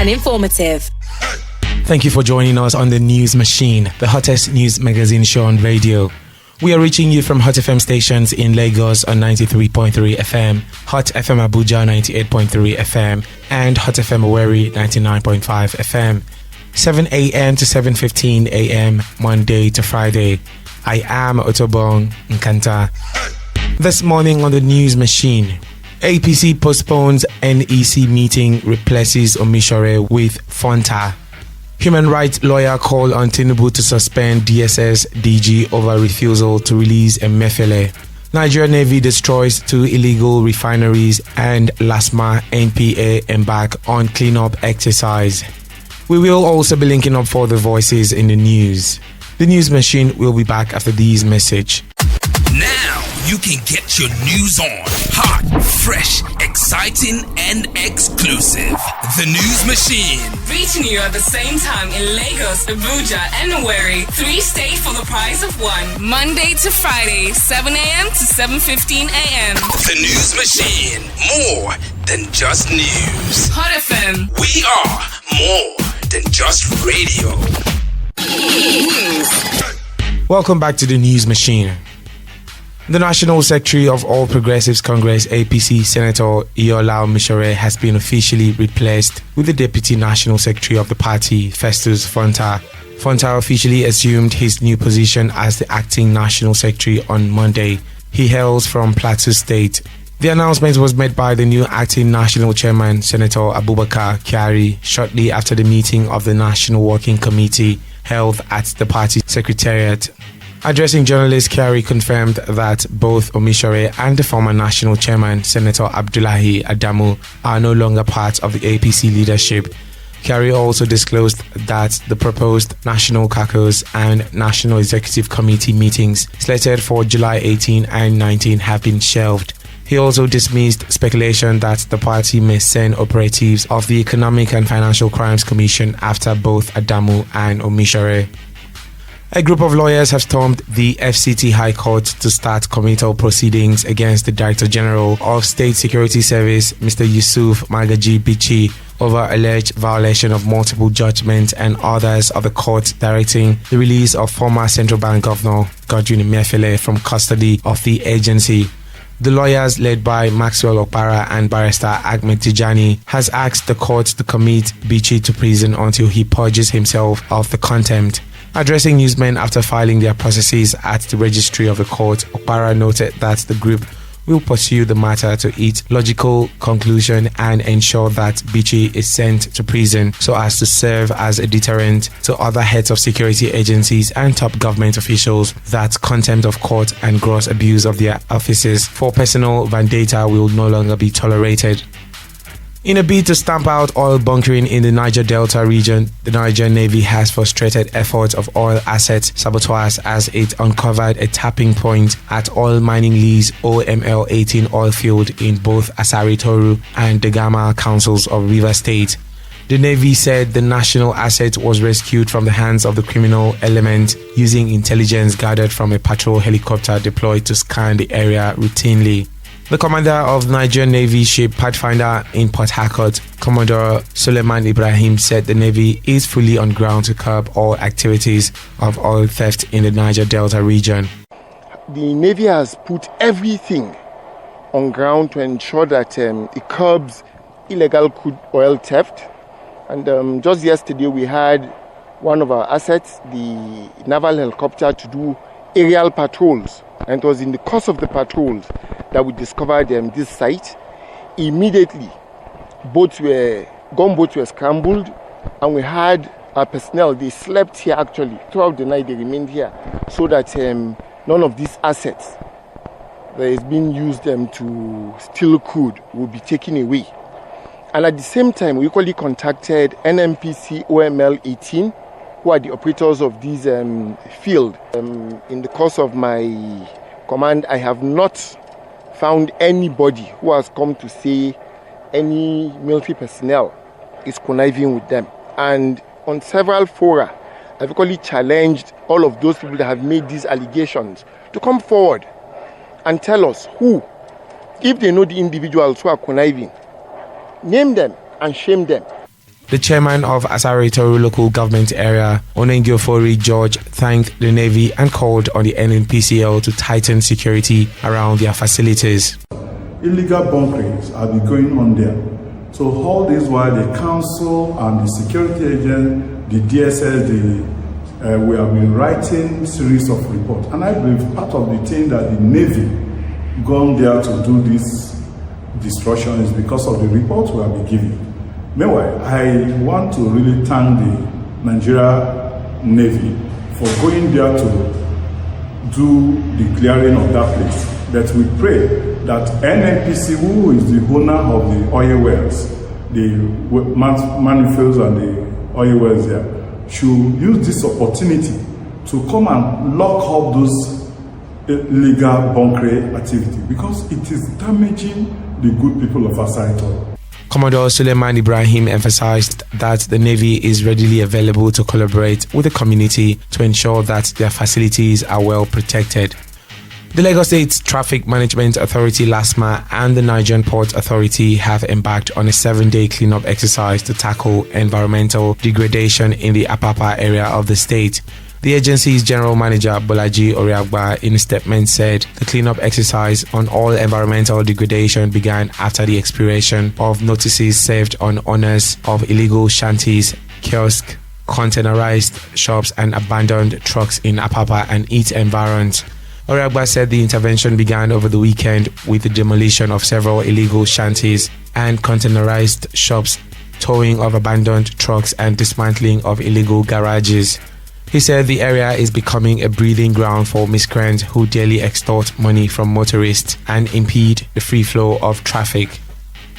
and informative. Thank you for joining us on the News Machine, the hottest news magazine show on radio. We are reaching you from Hot FM stations in Lagos on 93.3 FM, Hot FM Abuja 98.3 FM, and Hot FM Owerri 99.5 FM. 7 a.m. to 7:15 a.m. Monday to Friday. I am Otobong Nkanta. This morning on the News Machine, APC postpones NEC meeting, replaces Omishore with Fonta. Human rights lawyer call on Tinubu to suspend DSS DG over refusal to release Emefiele. Nigeria Navy destroys 2 illegal refineries, and LASMA NPA embark on cleanup exercise. We will also be linking up for the voices in the news. The News Machine will be back after these messages. Now you can get your news on. Hot, fresh, exciting, and exclusive. The News Machine. Reaching you at the same time in Lagos, Abuja, and Owerri. 3 stay for the price of 1. Monday to Friday, 7 a.m. to 7:15 a.m. The News Machine. More than just news. Hot FM. We are more than just radio. Welcome back to the News Machine. The National Secretary of All Progressives Congress APC, Senator Iola Omishore, has been officially replaced with the Deputy National Secretary of the party, Festus Fonta. Fonta officially assumed his new position as the acting National Secretary on Monday. He hails from Plateau State. The announcement was made by the new acting National Chairman, Senator Abubakar Kyari, shortly after the meeting of the National Working Committee held at the party secretariat. Addressing journalists, Kyari confirmed that both Omishore and the former national chairman, Senator Abdullahi Adamu, are no longer part of the APC leadership. Kyari also disclosed that the proposed National Caucus and National Executive Committee meetings slated for July 18 and 19 have been shelved. He also dismissed speculation that the party may send operatives of the Economic and Financial Crimes Commission after both Adamu and Omishore. A group of lawyers have stormed the FCT High Court to start committal proceedings against the Director General of State Security Service, Mr. Yusuf Magaji Bichi, over alleged violation of multiple judgments and orders of the court directing the release of former Central Bank Governor Godwin Emefiele from custody of the agency. The lawyers, led by Maxwell Okpara and barrister Ahmed Tijani, has asked the court to commit Bichi to prison until he purges himself of the contempt. Addressing newsmen after filing their processes at the registry of the court, Okpara noted that the group will pursue the matter to its logical conclusion and ensure that Bichi is sent to prison so as to serve as a deterrent to other heads of security agencies and top government officials that contempt of court and gross abuse of their offices for personal vendetta will no longer be tolerated. In a bid to stamp out oil bunkering in the Niger Delta region, the Nigerian Navy has frustrated efforts of oil asset saboteurs as it uncovered a tapping point at Oil Mining Lease OML 18 oil field in both Asari Toru and Degama councils of Rivers State. The Navy said the national asset was rescued from the hands of the criminal element using intelligence gathered from a patrol helicopter deployed to scan the area routinely. The commander of Nigerian Navy ship Pathfinder in Port Harcourt, Commodore Suleiman Ibrahim, said the Navy is fully on ground to curb all activities of oil theft in the Niger Delta region. The Navy has put everything on ground to ensure that it curbs illegal crude oil theft. And just yesterday we had one of our assets, the naval helicopter, to do aerial patrols. And it was in the course of the patrols that we discovered this site. Immediately, gunboats were scrambled, and we had our personnel. They slept here actually. Throughout the night, they remained here so that none of these assets that is being used to steal crude will be taken away. And at the same time, we equally contacted NNPC OML 18, who are the operators of this field. In the course of my command, I have not found anybody who has come to say any military personnel is conniving with them. And on several fora, I've equally challenged all of those people that have made these allegations to come forward and tell us who, if they know the individuals who are conniving, name them and shame them. The chairman of Asare Toru local government area, Onengiofori George, thanked the Navy and called on the NNPCL to tighten security around their facilities. Illegal bunkerings have been going on there. So all this while the council and the security agent, the DSS, we have been writing series of reports. And I believe part of the thing that the Navy gone there to do this destruction is because of the reports we have been giving. Meanwhile, I want to really thank the Nigeria Navy for going there to do the clearing of that place. But we pray that NNPC, who is the owner of the oil wells, the manifolds and the oil wells there, should use this opportunity to come and lock up those illegal bunkering activity, because it is damaging the good people of Asare Toru. Commodore Suleiman Ibrahim emphasized that the Navy is readily available to collaborate with the community to ensure that their facilities are well protected. The Lagos State Traffic Management Authority LASMA and the Nigerian Port Authority have embarked on a 7-day cleanup exercise to tackle environmental degradation in the Apapa area of the state. The agency's general manager Bolaji Oriagba in a statement said the cleanup exercise on all environmental degradation began after the expiration of notices served on owners of illegal shanties, kiosks, containerized shops and abandoned trucks in Apapa and its environs. Oriagba said the intervention began over the weekend with the demolition of several illegal shanties and containerized shops, towing of abandoned trucks and dismantling of illegal garages. He said the area is becoming a breeding ground for miscreants who daily extort money from motorists and impede the free flow of traffic.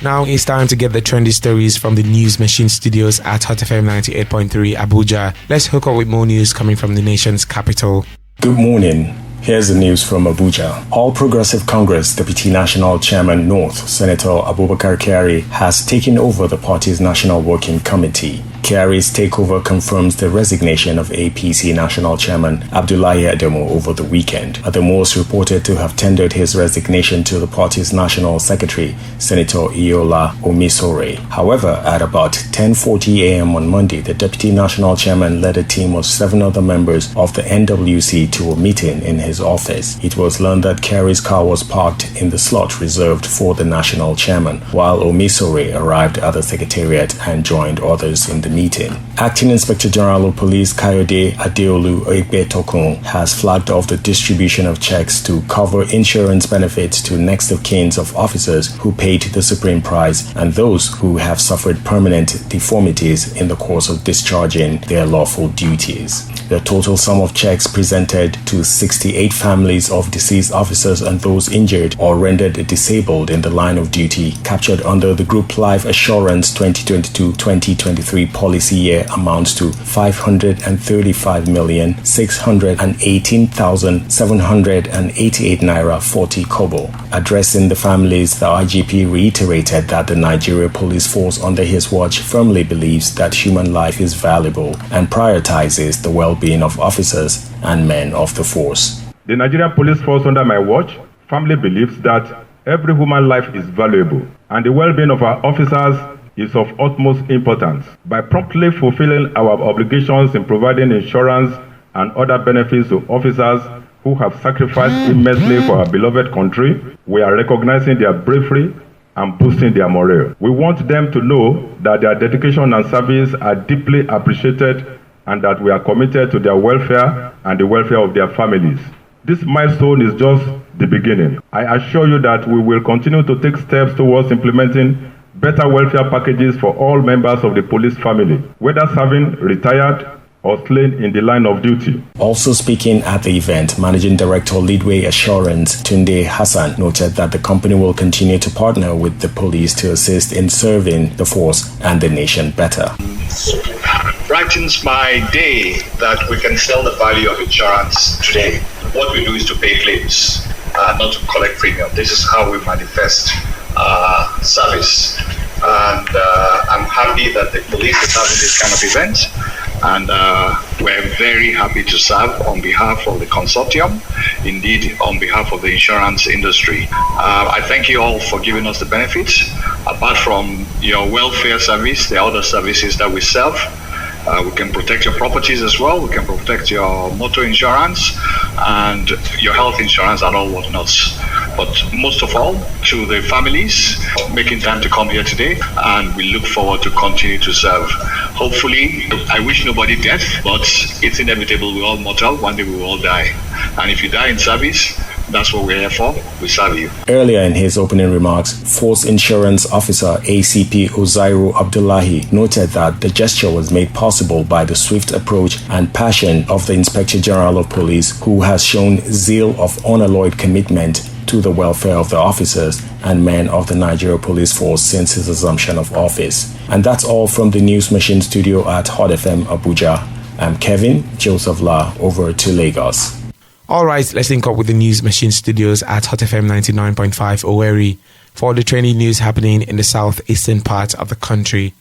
Now it's time to get the trendy stories from the News Machine studios at Hot FM 98.3 Abuja. Let's hook up with more news coming from the nation's capital. Good morning. Here's the news from Abuja. All Progressive Congress Deputy National Chairman North, Senator Abubakar Kyari, has taken over the party's National Working Committee. Kyari's takeover confirms the resignation of APC National Chairman Abdullahi Adamu over the weekend. Adamu was reported to have tendered his resignation to the party's National Secretary, Senator Iola Omisore. However, at about 10:40 a.m. on Monday, the Deputy National Chairman led a team of 7 other members of the NWC to a meeting in his office. It was learned that Kyari's car was parked in the slot reserved for the National Chairman, while Omisore arrived at the Secretariat and joined others in the meeting. Acting Inspector General of Police Kayode Adeolu Ogbetokun has flagged off the distribution of checks to cover insurance benefits to next of kin of officers who paid the supreme price and those who have suffered permanent deformities in the course of discharging their lawful duties. The total sum of checks presented to 68 families of deceased officers and those injured or rendered disabled in the line of duty captured under the Group Life Assurance 2022-2023 policy year amounts to 535,618,788 naira 40 kobo. Addressing the families, the IGP reiterated that the Nigeria Police Force under his watch firmly believes that human life is valuable and prioritizes the well-being of officers and men of the force. The Nigeria Police Force under my watch firmly believes that every human life is valuable and the well-being of our officers is of utmost importance. By promptly fulfilling our obligations in providing insurance and other benefits to officers who have sacrificed immensely for our beloved country, we are recognizing their bravery and boosting their morale. We want them to know that their dedication and service are deeply appreciated and that we are committed to their welfare and the welfare of their families. This milestone is just the beginning. I assure you that we will continue to take steps towards implementing better welfare packages for all members of the police family, whether serving, retired, or slain in the line of duty. Also speaking at the event, Managing Director Leadway Assurance Tunde Hassan noted that the company will continue to partner with the police to assist in serving the force and the nation better. Brightens my day that we can sell the value of insurance today. What we do is to pay claims, not to collect premium. This is how we manifest service. And I'm happy that the police is having this kind of event. And We're very happy to serve on behalf of the consortium, indeed on behalf of the insurance industry. I thank you all for giving us the benefits. Apart from your welfare service, there are other services that we serve. We can protect your properties as well. We can protect your motor insurance and your health insurance and all whatnots. But most of all, to the families making time to come here today, and we look forward to continue to serve. Hopefully, I wish nobody death, but it's inevitable. We're all mortal. One day we will all die. And if you die in service, that's what we're here for. We serve you. Earlier in his opening remarks, Force Insurance Officer ACP Ozairu Abdullahi noted that the gesture was made possible by the swift approach and passion of the Inspector General of Police, who has shown zeal of unalloyed commitment to the welfare of the officers and men of the Nigeria Police Force since his assumption of office. And that's all from the News Machine studio at Hot FM Abuja. I'm Kevin Joseph La, over to Lagos. All right, let's link up with the News Machine studios at Hot FM 99.5 Owerri for the training news happening in the southeastern part of the country.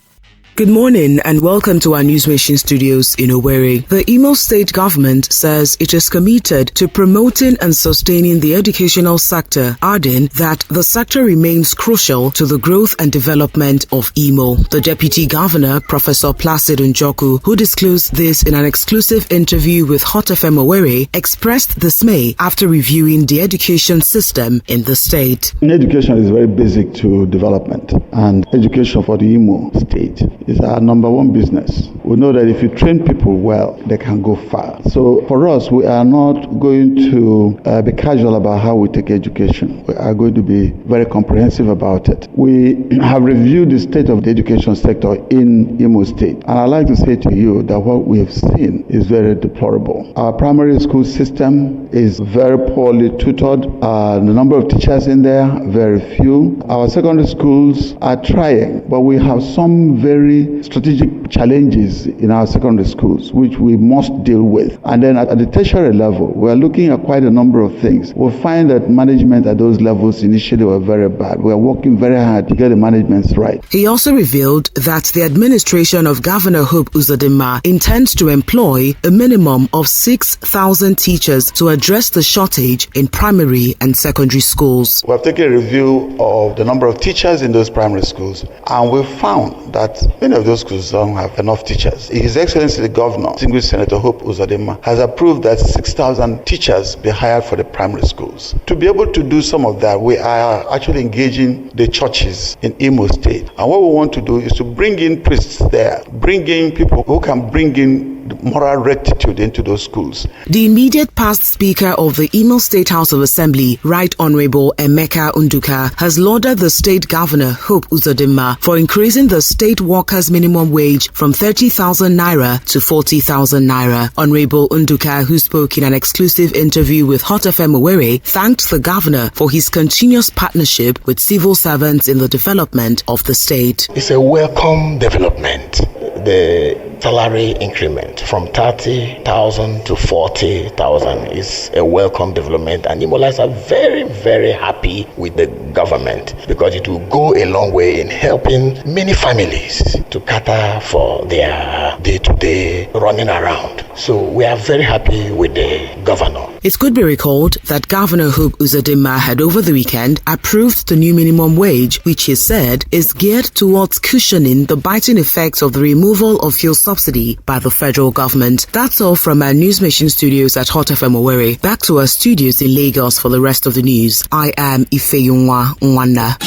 Good morning and welcome to our News Machine studios in Owerri. The Imo State government says it is committed to promoting and sustaining the educational sector, adding that the sector remains crucial to the growth and development of Imo. The Deputy Governor, Professor Placid Njoku, who disclosed this in an exclusive interview with Hot FM Owerri, expressed dismay after reviewing the education system in the state. Education is very basic to development, and education for the Imo State is our number one business. We know that if you train people well, they can go far. So for us, we are not going to be casual about how we take education. We are going to be very comprehensive about it. We have reviewed the state of the education sector in Imo State, and I'd like to say to you that what we have seen is very deplorable. Our primary school system is very poorly tutored. The number of teachers in there, very few. Our secondary schools are trying, but we have some very strategic challenges in our secondary schools, which we must deal with. And then at the tertiary level, we're looking at quite a number of things. We'll find that management at those levels initially were very bad. We're working very hard to get the managements right. He also revealed that the administration of Governor Hope Uzodinma intends to employ a minimum of 6,000 teachers to address the shortage in primary and secondary schools. We have taken a review of the number of teachers in those primary schools, and we found that many of those schools don't have enough teachers. His Excellency the Governor, distinguished Senator Hope Uzodinma, has approved that 6,000 teachers be hired for the primary schools. To be able to do some of that, we are actually engaging the churches in Imo State. And what we want to do is to bring in priests there, bring in people who can bring in moral rectitude into those schools. The immediate past Speaker of the Imo State House of Assembly, Right Honorable Emeka Unduka, has lauded the State Governor Hope Uzodinma for increasing the state workers' minimum wage from 30,000 naira to 40,000 naira. Honorable Unduka, who spoke in an exclusive interview with Hot FM Owerri, thanked the governor for his continuous partnership with civil servants in the development of the state. It's a welcome development. The salary increment from 30,000 to 40,000 is a welcome development, and Imolas are very, very happy with the government because it will go a long way in helping many families to cater for their day-to-day running around. So we are very happy with the governor. It could be recalled that Governor Hope Uzodinma had over the weekend approved the new minimum wage, which he said is geared towards cushioning the biting effects of the removal of fuel subsidy by the federal government. That's all from our News Machine studios at Hot FM Owerri. Back to our studios in Lagos for the rest of the news. I am Ifeyunwa Nwanda.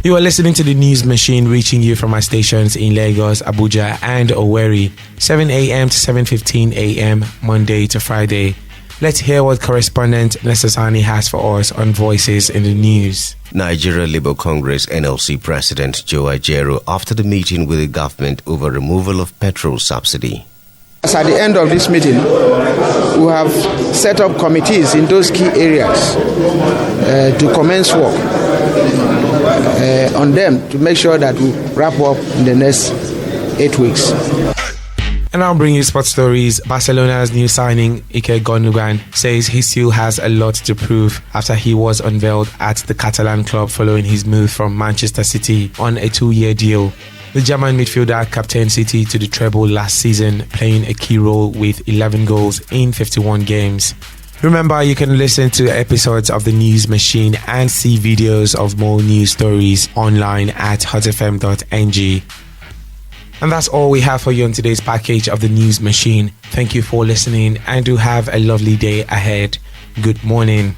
You are listening to the News Machine, reaching you from our stations in Lagos, Abuja and Owerri, 7 a.m. to 7:15 a.m. Monday to Friday. Let's hear what correspondent Nesasani has for us on Voices in the News. Nigeria Labour Congress NLC President Joe Ajaero after the meeting with the government over removal of petrol subsidy. As at the end of this meeting, we have set up committees in those key areas to commence work on them to make sure that we wrap up in the next 8 weeks. And I'll bring you sports stories. Barcelona's new signing, Ike Gundogan, says he still has a lot to prove after he was unveiled at the Catalan club following his move from Manchester City on a 2-year deal. The German midfielder captained City to the treble last season, playing a key role with 11 goals in 51 games. Remember, you can listen to episodes of The News Machine and see videos of more news stories online at hotfm.ng. And that's all we have for you on today's package of The News Machine. Thank you for listening and do have a lovely day ahead. Good morning.